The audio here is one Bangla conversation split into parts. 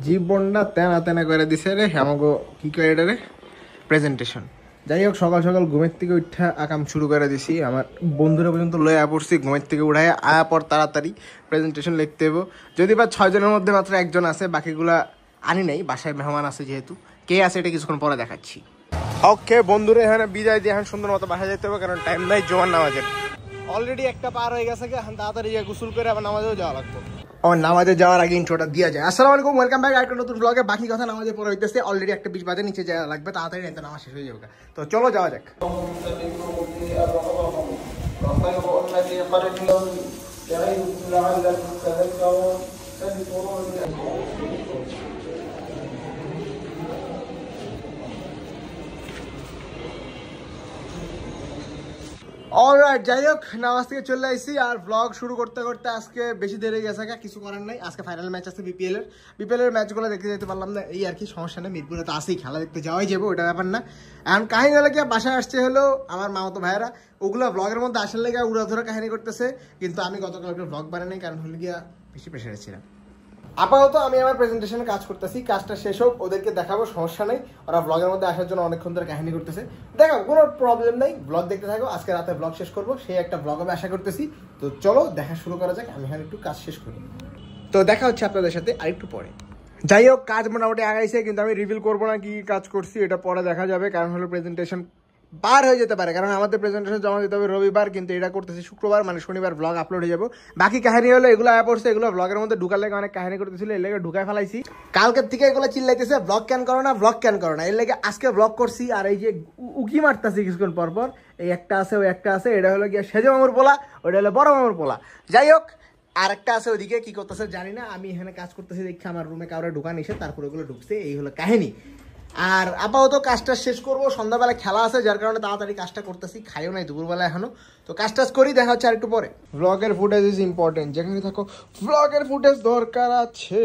জীবনটা তেনা তেনা করে দিছে রে আমাকে কি করে এটা রে প্রেজেন্টেশন। যাই হোক সকাল সকাল ঘুমের থেকে উঠা আকাম শুরু করে দিছি। আমার বন্ধুরা পর্যন্ত লয়ে পড়ছি ঘুমের থেকে উঠায় আয়া পর তাড়াতাড়ি প্রেজেন্টেশন লিখতে হবো। যদি বা 6 জনের মধ্যে মাত্র একজন আছে, বাকিগুলা আনি নাই, বাসায় মেহমান আছে যেহেতু। কে আছে এটা কিছুক্ষণ পরে দেখাচ্ছি। ওকে বন্ধুরা, এখানে বিদায় দিয়ে এখন সুন্দর মতো বাসায় যেতে হবে, কারণ টাইম নাই জোয়ার নামাজের। অলরেডি একটা পার হয়ে গেছে, এখন তাড়াতাড়ি গোসল করে আবার নামাজেও যাওয়া লাগবে। ও নামাজে যাওয়ার আগে ইন্ট্রোটা দিয়া যায়। আসসালামু আলাইকুম, ওয়েলকাম ব্যাক একটা নতুন ব্লগে। বাকি কথা নামাজে পরে হইতেছে, অলরেডি একটা 20 বাজে, নিচে যাওয়া লাগবে তাড়াতাড়ি, না নামাজ শেষ হয়ে যাবে। তো চলো যাওয়া যাক। অলরাইট, যাই হোক নামাজ থেকে চলে আসছি আর ব্লগ শুরু করতে করতে আজকে বেশি দেরি হয়ে গেছে, কিছু করার নাই। আজকে ফাইনাল ম্যাচ আছে বিপিএল এর ম্যাচগুলো দেখতে যেতে পারলাম না, এই আর কি। সমস্যা নেই, মিরপুরে তো আসেই, খেলা দেখতে যাওয়াই যাবো, ওটা ব্যাপার না। এখন কাহিনী হলে কি, বাসায় আসছে হলো আমার মামাতো ভাইয়েরা, ওগুলো ব্লগের মধ্যে আসার লেগে উড়াধরা কাহিনী করতেছে, কিন্তু আমি গতকালকে ব্লগ বানাই, কারণ হলে গিয়া বেশি প্রেশারে ছিলাম। আপাতত আমি আমার প্রেজেন্টেশনে কাজ করতেছি, কাজটা শেষ হোক ওদেরকে দেখাবো, সমস্যা নেই। ওরা ব্লগের মধ্যে আসার জন্য অনেকক্ষণ ধরে কাহিনী করতেছে, দেখো কোনো প্রবলেম নেই, ব্লগ দেখতে থাকো। আজকে রাতে ব্লগ শেষ করবো, সেই একটা ব্লগ আমি আশা করতেছি। তো চলো দেখা শুরু করা যাক, আমি এখানে একটু কাজ শেষ করি। তো দেখা হচ্ছে আপনাদের সাথে আরেকটু পরে। যাই হোক, কাজ মোটামুটি আগাইছে, কিন্তু আমি রিভিল করবো না কি কাজ করছি, এটা পরে দেখা যাবে। কারণ হলো প্রেজেন্টেশন বার হয়ে যেতে পারে, কারণ আমাদের প্রেজেন্টেশন জমা দিতে হবে রবিবার, কিন্তু এটা করতেছি শুক্রবার, মানে শনিবার ব্লগ আপলোড হয়ে যাবো। বাকি কাহিনী হলো এগুলো আয়া পড়ছে, এগুলো ব্লগের মধ্যে ঢুকার লেগে অনেক কাহিনী করতেছিল, এর লেগে ঢুকায় ফেলাইছি। কালকের থেকে এগুলো চিল্লাইতেছে ব্লগ ক্যান করো না, ব্লগ ক্যান করো না, এর লেগে আজকে ব্লগ করছি। আর এই যে উকি মারতেছি কিছুক্ষণ পর পর, এই একটা আছে ওই একটা আছে, এটা হলো গিয়ে সেজে মামুর পোলা, ওটা হলো বড় মামুর পোলা। যাই হোক, আর একটা আছে ওইদিকে, কি করতেছে জানি না, আমি এখানে কাজ করতেছি দেখি আমার রুমে কাউরে ঢুকা নিষেধ, তারপরে ওগুলো ঢুকছে, এই হলো কাহিনী। আর আপাতত কাজটা শেষ করবো, সন্ধ্যাবেলা খেলা আছে, যার কারণে তাড়াতাড়ি কাজটা করতেছি। খাইও নাই দুপুরবেলা এখনো, তো কাজ টাজ করি, দেখা হচ্ছে আর একটু পরে। ব্লগের ফুটেজ ইজ ইম্পর্টেন্ট, যেখানে থাকো ব্লগের ফুটেজ দরকার আছে।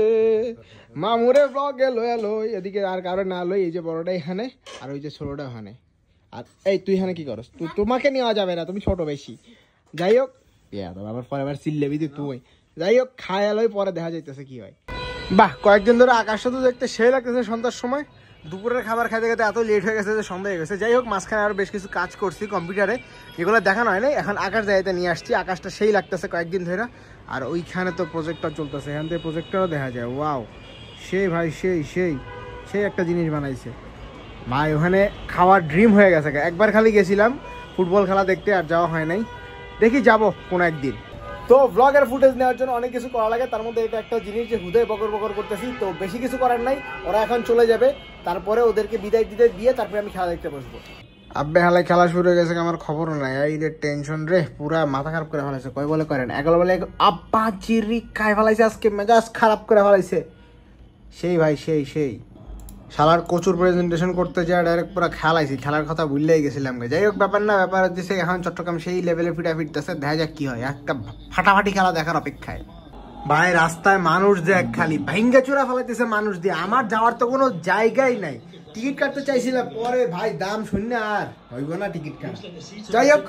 মামুরে ব্লগে লই, এদিকে আর কারো না লই, এই যে বড়টা এখানে আর ওই যে ছোটটা ওখানে। আর এই তুই এখানে কি করস? তোমাকে নেওয়া যাবে না, তুমি ছোট বেশি। যাই হোক, আবার পরে আবার চিল্লেবি তুই। যাই হোক, খায় লই, পরে দেখা যাইতেছে কি হয়। বাহ, কয়েকদিন ধরে আকাশটা তো দেখতে সেই লাগতেছে সন্ধ্যার সময়। দুপুরের খাবার খাইতে খেতে এত লেট হয়ে গেছে যে সন্ধ্যা হয়ে গেছে। যাই হোক, মাঝখানে আরও বেশ কিছু কাজ করছি কম্পিউটারে, যেগুলো দেখানো হয় না। এখন আকাশ জায়গাতে নিয়ে আসছি, আকাশটা সেই লাগতেছে কয়েকদিন ধরে। আর ওইখানে তো প্রজেক্টর চলতেছে, এখান থেকে প্রজেক্টরও দেখা যায়। ওয়াও, সেই ভাই সেই সেই সেই একটা জিনিস বানাইছে ভাই। ওখানে খাওয়ার ড্রিম হয়ে গেছে। একবার খালি গেছিলাম ফুটবল খেলা দেখতে, আর যাওয়া হয় নাই, দেখি যাব কোনো একদিন। তো ব্লগের ফুটেজ নেওয়ার জন্য অনেক কিছু করা লাগে, তার মধ্যে এটা একটা জিনিস যে হুদয় বকর বকর করতেছি। তো বেশি কিছু করার নাই, ওরা এখন চলে যাবে, তারপরে ওদেরকে বিদায় দিতে দিয়ে তারপরে আমি খেলা দেখতে বসবো। আব্বে হালায় খেলা শুরু হয়ে গেছে, আমার খবরও নাই। এই রে টেনশন রে, পুরা মাথা খারাপ করে ফেলাইছে। কয় বলে করেন, এগারো বলে আব্বা চিরি খাই ফেলাইছে, আজকে মেজাজ খারাপ করে ফেলাইছে। সেই ভাই সেই সেই শালার কচুর প্রেজেন্টেশন করতে যায় ডাইরেক্ট পুরো খেলাইছি, খেলার কথা ভুললেই গেছিলাম। যাই হোক, ব্যাপার না, ব্যাপার হচ্ছে এখন চট্টগ্রাম সেই লেভেলে ফিরতেছে, দেখা যাক কি হয়। একটা ফাটাফাটি খেলা দেখার অপেক্ষায়। ভাই রাস্তায় মানুষ দেখ, খালি ভাইঙ্গা চূড়া ফেলাইতেছে মানুষ দিয়ে। আমার যাওয়ার তো কোনো জায়গাই নাই, টিকিট কাটতে চাইছিলাম, পরে ভাই দাম শূন্য, আর হইব না টিকিট কাটা। যাই হোক,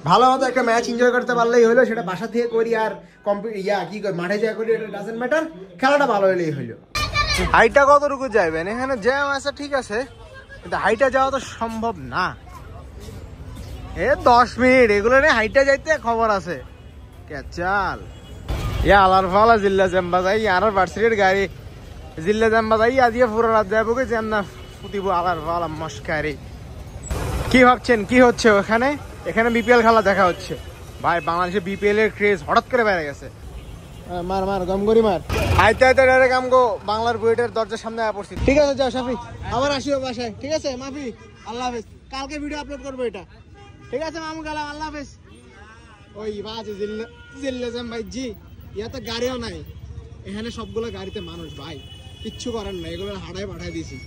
ভালো মতো একটা ম্যাচ এনজয় করতে পারলেই হলো, সেটা বাসা থেকে করি আর কি করি মাঠে যা করি, এটা ডাজেন্ট ম্যাটার, খেলাটা ভালো হলেই হইলো। হাইটা কতটুকু যাবেন, এখানে জ্যাম আছে ঠিক আছে, কিন্তু হাইটা যাওয়া তো সম্ভব না। 10 মিনিট এগুলো নিয়ে হাইটা যাইতে খবর আছে। চাল আলার ফালা জিল্লা জ্যাম্বা যাই, আর ভার্সিটির গাড়ি জিল্লা জ্যাম্বা যাই, আজকে পুরো রাত যাবো কে জ্যাম না ফুটিব আলার ফালা মস্কারি। কি ভাবছেন কি হচ্ছে ওখানে? এখানে বিপিএল খেলা দেখা হচ্ছে ভাই। বাংলাদেশে বিপিএল এর ক্রেজ হঠাৎ করে বেড়ে গেছে। মার মার গমগরি মার, আইতে আইতে ডাইরেক্ট আমগো বাংলার বুয়েটের দরজার সামনে আয়া পড়ছি। ঠিক আছে, যাও শাফি, আবার আসিও বাসায়। ঠিক আছে মাফি, আল্লাহ হাফেজ। কালকে ভিডিও আপলোড করবো এটা, ঠিক আছে মামু, গেলাম, আল্লাহ হাফেজ। ওই বাজে জিল্লে যাম ভাই জি, ইয়াতে গাড়িও নাই, এখানে সবগুলো গাড়িতে মানুষ ভাই, কিচ্ছু করার নাই, এগুলো হাঁটায় পাঠায় দিয়েছি।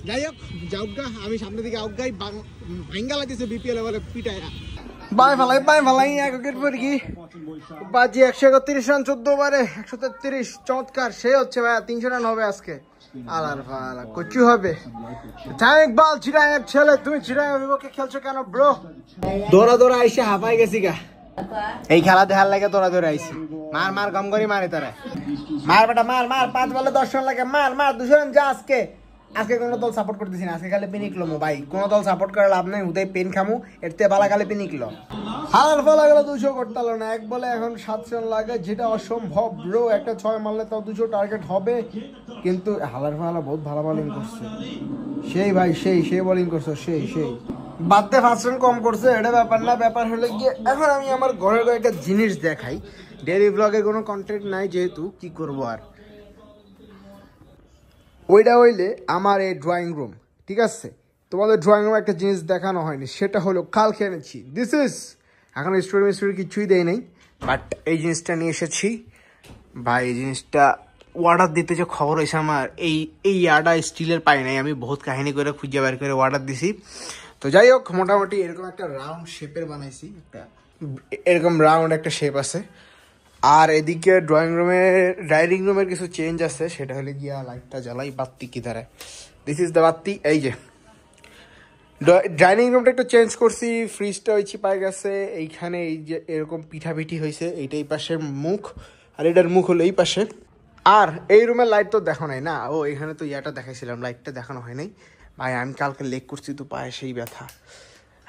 যাই হোক, যাওগা, আমি সামনের দিকে আউগাই, ভাঙ্গা লাগতেছে বিপিএল বলে পিটায়া। বাই ভালাই এক উইকেট পর কি বাজি 131 রান 14 ওভারে 133, চমৎকার। সে হচ্ছে ভাই 300 রান হবে আজকে। আলার ফালা কচু হবে। ইকবাল চিরাঙের ছেলে, তুমি চিরাঙের বিপক্ষে খেলছো কেন ব্রো? দৌড়া আইসে হাঁপাই গেছি গা, এই খেলা দেখার লাগে দৌড়া আইসি। মার গম করি মারে তারা। মার বেটা মার মার 5 বলে 10 রান লাগে মার মার 200 রান যা আজকে আজকে কোনো দল সাপোর্ট করতেছি না আজকে খালি পিনিকলো ভাই কোনো দল সাপোর্ট করে লাভ নাই উদয় পেন খামু এরতে বালা খালি পিনিকলো হালার ফলা গেল 200 করতে হলো না এক বলে এখন 7 রান লাগে যেটা অসম্ভব ব্রো একটা 6 মারলে তাও 200 টার্গেট হবে কিন্তু হালার ফলা বহুত ভালো বোলিং করছে সেই ভাই সেই বোলিং করছে সেই বাদতে 5 রান কম করছে এটা ব্যাপার না ব্যাপার হলে গিয়ে এখন আমি আমার ঘরের একটা জিনিস দেখাই ডেইলি ব্লগে কোনো কন্টেন্ট নাই যেহেতু কি করব আর ওইটা হইলে আমার এই ড্রয়িং রুম ঠিক আছে তোমাদের ড্রয়িং রুমে একটা জিনিস দেখানো হয়নি সেটা হলো কালকে এনেছি দিস ইজ এখন স্টোরি কিছুই দেয় নাই বাট এই জিনিসটা নিয়ে এসেছি ভাই এই জিনিসটা অর্ডার দিতে যে খবর হয়েছে আমার এই ইয়াটা স্টিলের পাই নাই আমি বহুত কাহিনী করে খুঁজে বের করে অর্ডার দিছি তো যাই হোক মোটামুটি এরকম একটা রাউন্ড শেপের বানাইছি একটা এরকম রাউন্ড একটা শেপ আছে আর এদিকে ডাইনিং রুমের কিছু চেঞ্জ আছে সেটা হলে গিয়া লাইটটা জ্বালাই বাতি কি দাঁড়ায় দিস ইজ দ্য বাতি এই যে ডাইনিং রুমটা একটু চেঞ্জ করছি ফ্রিজটা ওই চিপায় গেছে এইখানে এই যে এরকম পিঠাপিঠি হয়েছে এইটা এই পাশের মুখ আর এটার মুখ হলো এই পাশে আর এই রুমের লাইট তো দেখো নাই না ও এখানে তো ইয়াটা দেখাইছিলাম লাইটটা দেখানো হয় নাই ভাই আমি কালকে লেগ করছি তো পায়ে সেই ব্যথা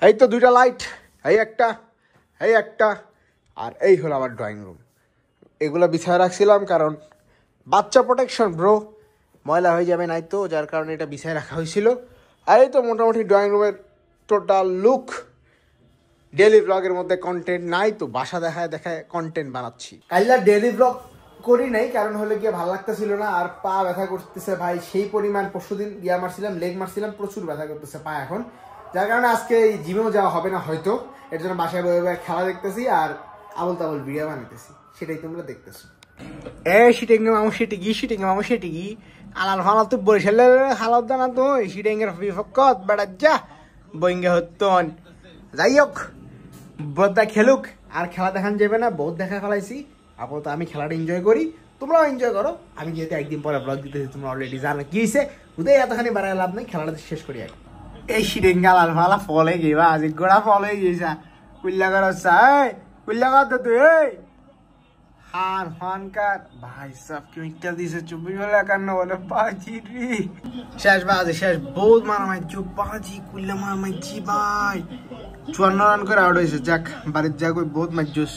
এই তো 2টা লাইট এই একটা আর এই হলো আমার ড্রয়িং রুম এগুলো বিছায় রাখছিলাম কারণ বাচ্চা প্রোটেকশন ব্রো ময়লা হয়ে যাবে নাই তো যার কারণে এটা বিছায় রাখা হয়েছিল আর এই তো মোটামুটি ড্রয়িং রুমের টোটাল লুক ডেইলি ব্লগের মধ্যে কন্টেন্ট নাই তো বাসা দেখায় কন্টেন্ট বানাচ্ছি কাইলা ডেইলি ব্লগ করি নাই কারণ হলে গিয়ে ভালো লাগতেছিল না আর পা ব্যথা করতেছে ভাই সেই পরিমাণ পরশুদিন লেগ মারছিলাম প্রচুর ব্যথা করতেছে পা এখন যার কারণে আজকে জিমেও যাওয়া হবে না হয়তো এর জন্য বাসায় বয়ে খেলা দেখতেছি আর আবল তাবল ভিডিও বানাইতেছি সেটাই তোমরা দেখতেছো শিটিং আলাল ফালাল তো বরিশালের হালাত দানা তো শিটিং এর বিপক্ষত বেড়া যা বইঙ্গে হতন যাই হোক বোধটা খেলুক আর খেলা দেখান যাবে না বহুত দেখা ফেলাইছি আপাতত আমি খেলাটা এনজয় করি তোমরাও এনজয় করো আমি যেহেতু একদিন পরে ব্লগ দিতেছি তোমরা অলরেডি জানো কি হয়েছে উদয় এতখানি বাড়ায় লাভ নেই খেলাটা শেষ করি এখন এই শিটিং আলাল ফালা ফলে গেবা আজ গোড়া ফল হয়ে গেছা কুল্লা কর কুল্লা কর তো তুই হানকার ভাই সব কিমিকটা দিছে 24 বেলা কান্না বলে বাজি রে শেষ বহুত মারামারি চুপ বাজি কুল্লা মারামারি ভাই 54 রান করে আউট হয়েছে যাক বাড়ির যাক ওই বহুত মাজুস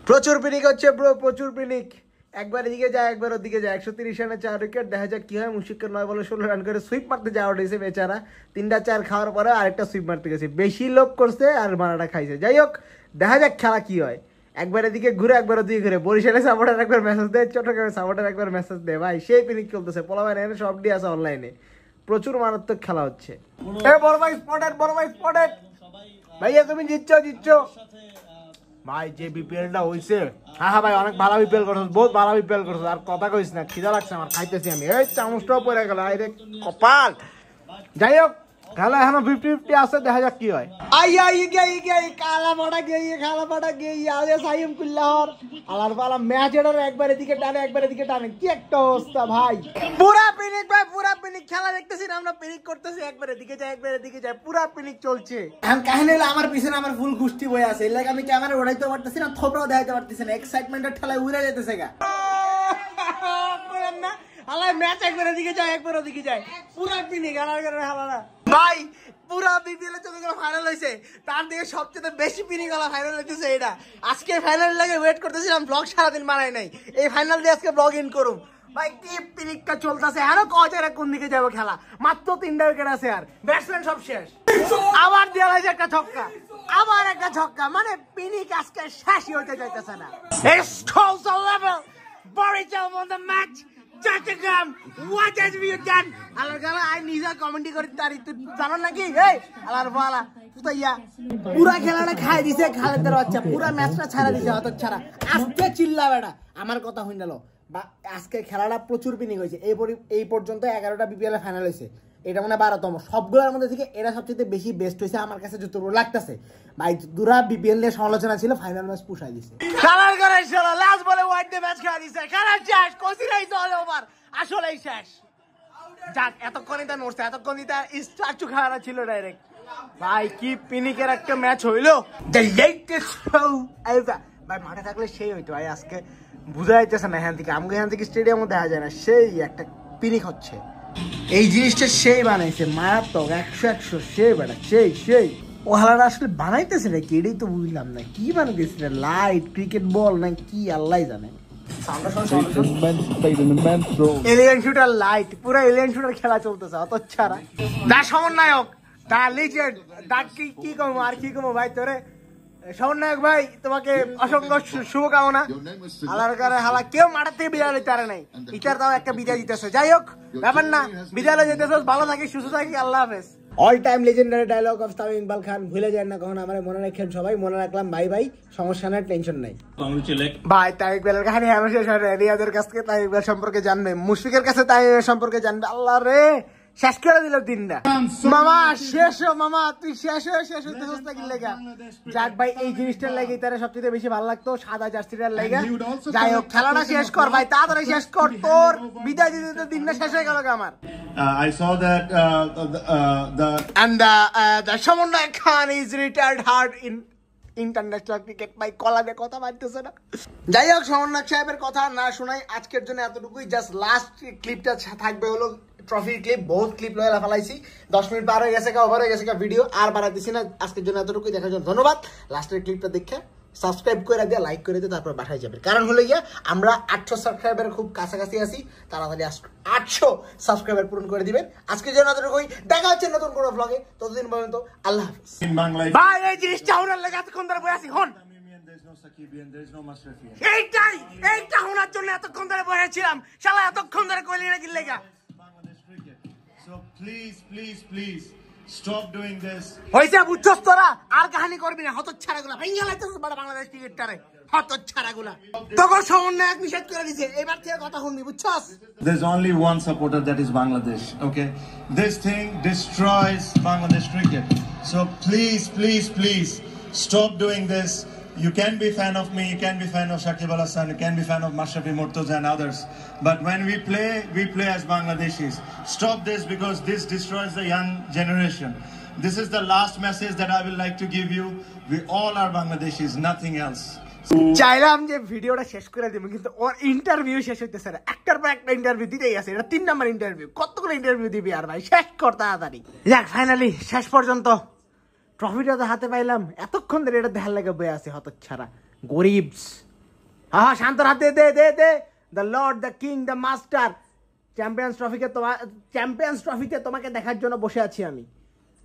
প্রচুর পিনিক হচ্ছে ব্রো প্রচুর পিনিক একবার এদিকে যায় একবার ওদিকে যায় 130 রানে 4 উইকেট দেখা যাক কি হয় মুশফিকের 9 বলে 16 রান করে সুইপ মারতে যাওয়া আউট হয়েছে বেচারা 3টা 4 খাওয়ার পরে আরেকটা সুইপ মারতে গেছে বেশি লোভ করছে আর মারাটা খাইছে যাই হোক দেখা যাক খেলা কি হয় একবার এদিকে ঘুরে একবার ওদিকে ঘুরে বরিশালের সাপোর্টার একবার মেসেজ দেয় চট্টগ্রামের সাপোর্টার একবার মেসেজ দেয় ভাই সেই পিনিক চলতেছে পোলাভাই এনে সব ডি আছে অনলাইনে প্রচুর মারাত্মক খেলা হচ্ছে বড় ভাই স্পটেড ভাইয়া তুমি জিতছ ভাই যে বিপিএলটা হইছে হ্যাঁ ভাই অনেক ভালো বিপিএল করছ বহুত ভালো বিপিএল করছ আর কথা কইস না খিদা লাগছে আমার খাইতেছি আমি এই চামচটাও পড়ে গেল আরে কপাল যাই হোক খেলা এখনো 50-50 আছে দেখা যাক কি হয় কালা পাটা গিয়ে আরে সাইম কুল্লাহর আলার পালা ম্যাচ এটার একবার এদিকে টানে কি একটা অবস্থা ভাই পুরা পিনিক খেলা দেখতেছি না আমরা পিনিক করতেছি একবার এদিকে যায় পুরা পিনিক চলছে এখন কাহিনী হলো আমার পিছনে আমার ফুল গুষ্টি বয়ে আছে এর লাগে আমি ক্যামেরা ওড়াইতে পারতেছি না থোপড়াও দেখাইতে পারতেছি না এক্সাইটমেন্টের ঠেলায় উড়ে যেতেছে গা না আলাই ম্যাচ একবার এদিকে যায় পুরা পিনিক হালা ভাই পুরা বিপিএল চট্টগ্রাম ফাইনাল হইছে তার দিকে সবচেয়ে বেশি পিনিক গলা ফাইনাল হইতেছে এটা আজকে ফাইনাল লাগে ওয়েট করতেছিলাম ব্লগ সারাদিন বানাই নাই এই ফাইনাল দিয়ে আজকে ব্লগ ইন করুম ভাই কি পিনিকটা চলতেছে আরো কয়টা কোন দিকে যাবে খেলা মাত্র 3টা উইকেট আছে আর ব্যাটসম্যান সব শেষ আবার দেওয়া হয়েছে একটা ছক্কা মানে পিনিক আজকে শেষই হইতে যাইতেছে না exclusive level Barishal won the match Chittagong what has we done আলার গালা আই নিজে কমেন্ট করি তারি তুই জানো নাকি এই আলার বালা পুতাইয়া পুরা খেলাটা খাই দিছে খালেদের বাচ্চা পুরা ম্যাচটা ছাড়া দিছে অত ছাড়া আজকে চিল্লা বেটা আমার কথা হইনাল বা আজকে খেলাটা প্রচুর পিনিক হয়েছে এই পর্যন্ত 11টা বিপিএল ফাইনাল হয়েছে এটা মানে 12তম সবগুলোর মধ্যে থেকে এরা সবচেয়ে বেশি বেস্ট হয়েছে আমার কাছে যতটুকু লাগতেছে ভাই দুরা বিপিএল নিয়ে সমালোচনা ছিল ফাইনাল ম্যাচ পুষাই দিছে খেলার করে ছিল লাস্ট বলে ওয়াইড দ্য ম্যাচ খেলা দিছে খেলা শেষ কোসিরাই তো অল ওভার আসলেই শেষ যাক এতক্ষণই তা নড়ছে এতক্ষণই তা স্টার্চু খাওয়া ছিল ডাইরেক্ট ভাই কি পিনিকের একটা ম্যাচ হইলো দ্য লেটেস্ট শো এভার ভাই মাঠে থাকলে সেই হইতো ভাই আজকে বুঝা যাচ্ছে না এখান থেকে, আমাকে এখান থেকে স্টেডিয়ামও দেখা যায় না, সেই একটা পিনিক হচ্ছে। এই জিনিসটা সেই বানাইছে, মারাত্মক, 100 সেই বেড়া, সেই ও হালাটা আসলে বানাইতেছে নাকি এটাই তো বুঝলাম না, কি বানাইতেছে, লাইট, ক্রিকেট বল না কি আল্লাহ জানে। এলিয়েন শুটার লাইট, পুরো এলিয়েন শুটার খেলা চলতেছে অত ছাড়া। দা সমন্বয়ক, দা লিজেন্ড, দা কি কমো আর কি কমো ভাই তোরে সমন্বয়ক ভাই, তোমাকে অসংখ্য শুভকামনা। আল্লাহর কাছে হালা কেউ মাঠের থেকে বিদায় লইতে পারে নাই, ইটার তাও একটা বিদায় দিতেছে। যাই হোক ব্যাপার না, বিদায় লই যেতেছ, ভালো থাকি সুস্থ থাকি, আল্লাহ হাফেজ। All time legendary dialogue of Tamim Iqbal Khan, ভুলে যায় না কখন, আমার মনে রাখেন সবাই, মনে রাখলাম ভাই ভাই, সমস্যা নাই, টেনশন নাই ভাই। তামিম ইকবালের কাহিনী আমি শেষ হয়, রিয়াদের কাছ থেকে তামিম ইকবাল সম্পর্কে জানবে, মুশফিকের কাছে তামিম সম্পর্কে জানবে, আল্লাহ রে শেষ করে দিল দিনটা। মামা শেষ, মামা তুই শেষ হইতেছিস নাকি লেগা? যাক ভাই, এই জিনিসটার লাগে তারা সবচেয়ে বেশি ভালো লাগতো, সাদা জার্সিটার লেগা। যাই হোক খেলাটা শেষ কর ভাই, তাড়াতাড়ি শেষ কর, তোর বিদায় দিতে দিতে দিনটা শেষ হয়ে গেল আমার। I saw that the Shamunna Khan is retired hard in international cricket. ভাই কলাবে কথা বাড়তেছে না। যাই হোক সমন্বয় সাহেবের কথা না শোনাই, আজকের জন্য এতটুকুই। জাস্ট লাস্ট ক্লিপটা থাকবে হলো ট্রফির ক্লিপ, বহুত ক্লিপ লয়ে ফেলাইছি, 10 মিনিট পার হয়ে গেছে, ওভার হয়ে গেছে ভিডিও, আর বাড়াইতেছি না। আজকের জন্য এতটুকুই, দেখার জন্য ধন্যবাদ। লাস্টের ক্লিপটা দেখে সাবস্ক্রাইব করে দিয়ে, লাইক করে দিয়ে, তারপর বাসায় যাবে। কারণ হলো গিয়া আমরা 800 সাবস্ক্রাইবার খুব কাছাকাছি আছি, তাড়াতাড়ি 800 সাবস্ক্রাইবার পূরণ করে দিবেন। আজকের জন্য এতটুকুই, দেখা হচ্ছে নতুন কোনো ব্লগে, ততদিন পর্যন্ত আল্লাহ হাফেজ। ভাই এই জিনিসটা ওনার লেগে এতক্ষণ ধরে বসে আছি, হন এইটা শোনার জন্য এতক্ষণ ধরে বসেছিলাম, শালা এতক্ষণ ধরে কইলি নাকি লেগা। So please stop doing this. হইছে বুঝছস তোরা, আর কাহিনী করবি না, হতচ্ছাড়াগুলা ভাইয়া লাইতেছস বড় বাংলাদেশ ক্রিকেটারে, হতচ্ছাড়াগুলা তোর সমন্বয়ক নিষেধ করে দিয়েছে, এবার থেকে কথা শুনবি বুঝছস। There's only one supporter, that is Bangladesh, okay? This thing destroys Bangladesh cricket. So please stop doing this. You can be fan of me, you can be fan of Shakib Al Hasan, you can be fan of Mashrafi Murtaza and others. But when we play as Bangladeshis. Stop this, because this destroys the young generation. This is the last message that I would like to give you. We all are Bangladeshis, nothing else. চাইলাম যে ভিডিওটা শেষ করে দিব, কিন্তু ওর ইন্টারভিউ শেষ হইতেছে না, একটার পর একটা ইন্টারভিউ দিতেই আছে, এটা 3 নাম্বার ইন্টারভিউ, কতগুলো ইন্টারভিউ দিবি আর ভাই, শেষ কর তাড়াতাড়ি। যাক ফাইনালি শেষ পর্যন্ত ট্রফিটা তো হাতে পাইলাম, এতক্ষণ ধরে এটা দেখার লাগে বয়ে আছে হতচ্ছাড়া গরিবস। হ্যাঁ শান্তর হাতে দে the lord, the king, the master, champions ট্রফিতে তোমাকে দেখার জন্য বসে আছি আমি।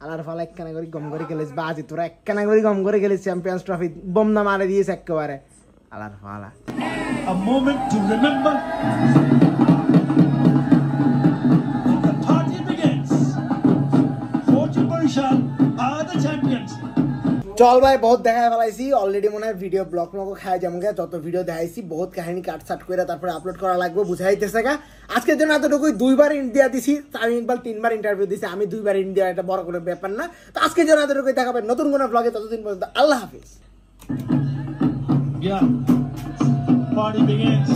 আলার ফালা একখানা করে গম করে গেলিস, বাজি তোরা একখানা করে গম করে গেলিস, চ্যাম্পিয়ন্স ট্রফি বোমনা মারে দিয়েছে একেবারে আলার ফালা। A moment to remember. The party begins. Fortune Barishan are the champions. চল ভাই বহুত দেখায় ফেলাইছি অলরেডি, মনে হয় ভিডিও ব্লক মতো খায় যেমন যত ভিডিও দেখাইছি, বহুত কাহিনী কাটসাট করে তারপরে আপলোড করা লাগবে, বুঝাইতেছে গা। আজকের জন্য এতটুকুই, 2বার ইন্ডিয়া দিছি, তামিম ইকবাল 3বার ইন্টারভিউ দিছি, আমি 2বার ইন্ডিয়া, এটা বড় কোনো ব্যাপার না। তো আজকের জন্য এতটুকুই, দেখাবেন নতুন কোনো ব্লগে, ততদিন পর্যন্ত আল্লাহ হাফিজ। Yeah, party begins.